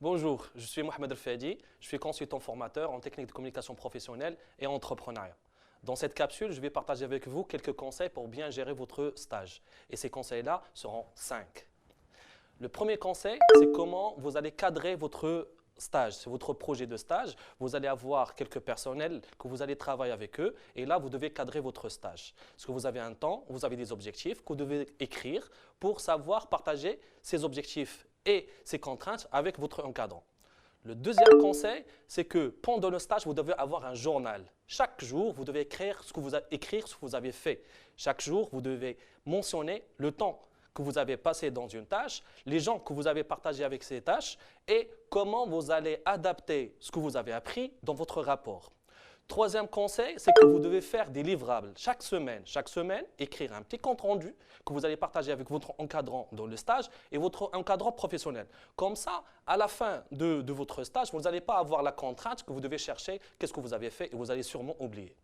Bonjour, je suis Mohamed El-Fadi, je suis consultant formateur en technique de communication professionnelle et entrepreneuriat. Dans cette capsule, je vais partager avec vous quelques conseils pour bien gérer votre stage. Et ces conseils-là seront 5. Le premier conseil, c'est comment vous allez cadrer votre stage, c'est votre projet de stage. Vous allez avoir quelques personnels que vous allez travailler avec eux et là, vous devez cadrer votre stage. Parce que vous avez un temps, vous avez des objectifs que vous devez écrire pour savoir partager ces objectifs et ces contraintes avec votre encadrant. Le deuxième conseil, c'est que pendant le stage, vous devez avoir un journal. Chaque jour, vous devez écrire ce que vous avez fait. Chaque jour, vous devez mentionner le temps que vous avez passé dans une tâche, les gens que vous avez partagés avec ces tâches et comment vous allez adapter ce que vous avez appris dans votre rapport. Troisième conseil, c'est que vous devez faire des livrables chaque semaine. Chaque semaine, écrire un petit compte rendu que vous allez partager avec votre encadrant dans le stage et votre encadrant professionnel. Comme ça, à la fin de votre stage, vous n'allez pas avoir la contrainte que vous devez chercher qu'est-ce que vous avez fait et vous allez sûrement oublier.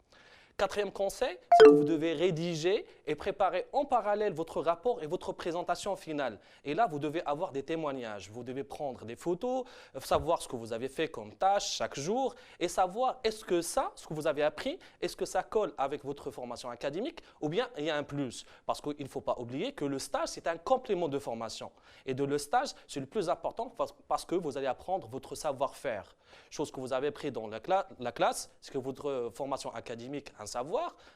Quatrième conseil, c'est que vous devez rédiger et préparer en parallèle votre rapport et votre présentation finale. Et là, vous devez avoir des témoignages. Vous devez prendre des photos, savoir ce que vous avez fait comme tâche chaque jour et savoir est-ce que ça, ce que vous avez appris, est-ce que ça colle avec votre formation académique ou bien il y a un plus. Parce qu'il ne faut pas oublier que le stage, c'est un complément de formation. Et le stage, c'est le plus important parce que vous allez apprendre votre savoir-faire. Chose que vous avez appris dans la classe, c'est que votre formation académique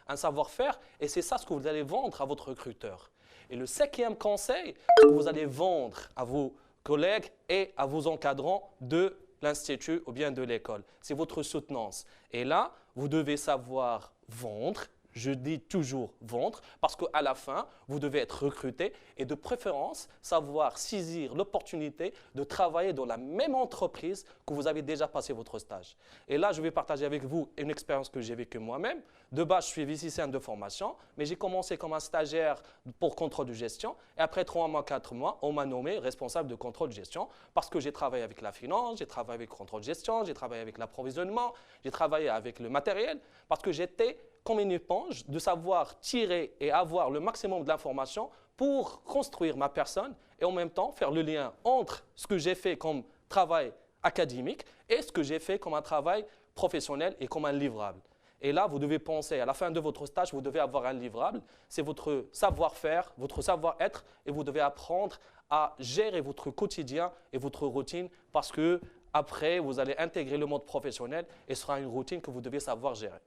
un savoir-faire, et c'est ça ce que vous allez vendre à votre recruteur. Et le cinquième conseil, c'est que vous allez vendre à vos collègues et à vos encadrants de l'institut ou bien de l'école. C'est votre soutenance. Et là, vous devez savoir vendre. Je dis toujours vendre parce qu'à la fin, vous devez être recruté et de préférence savoir saisir l'opportunité de travailler dans la même entreprise que vous avez déjà passé votre stage. Et là, je vais partager avec vous une expérience que j'ai vécue moi-même. De base, je suis physicien de formation, mais j'ai commencé comme un stagiaire pour contrôle de gestion. Et après 3 mois, 4 mois, on m'a nommé responsable de contrôle de gestion parce que j'ai travaillé avec la finance, j'ai travaillé avec le contrôle de gestion, j'ai travaillé avec l'approvisionnement, j'ai travaillé avec le matériel parce que j'étais comme une éponge, de savoir tirer et avoir le maximum d'informations pour construire ma personne et en même temps faire le lien entre ce que j'ai fait comme travail académique et ce que j'ai fait comme un travail professionnel et comme un livrable. Et là, vous devez penser, à la fin de votre stage, vous devez avoir un livrable. C'est votre savoir-faire, votre savoir-être et vous devez apprendre à gérer votre quotidien et votre routine parce que après, vous allez intégrer le monde professionnel et ce sera une routine que vous devez savoir gérer.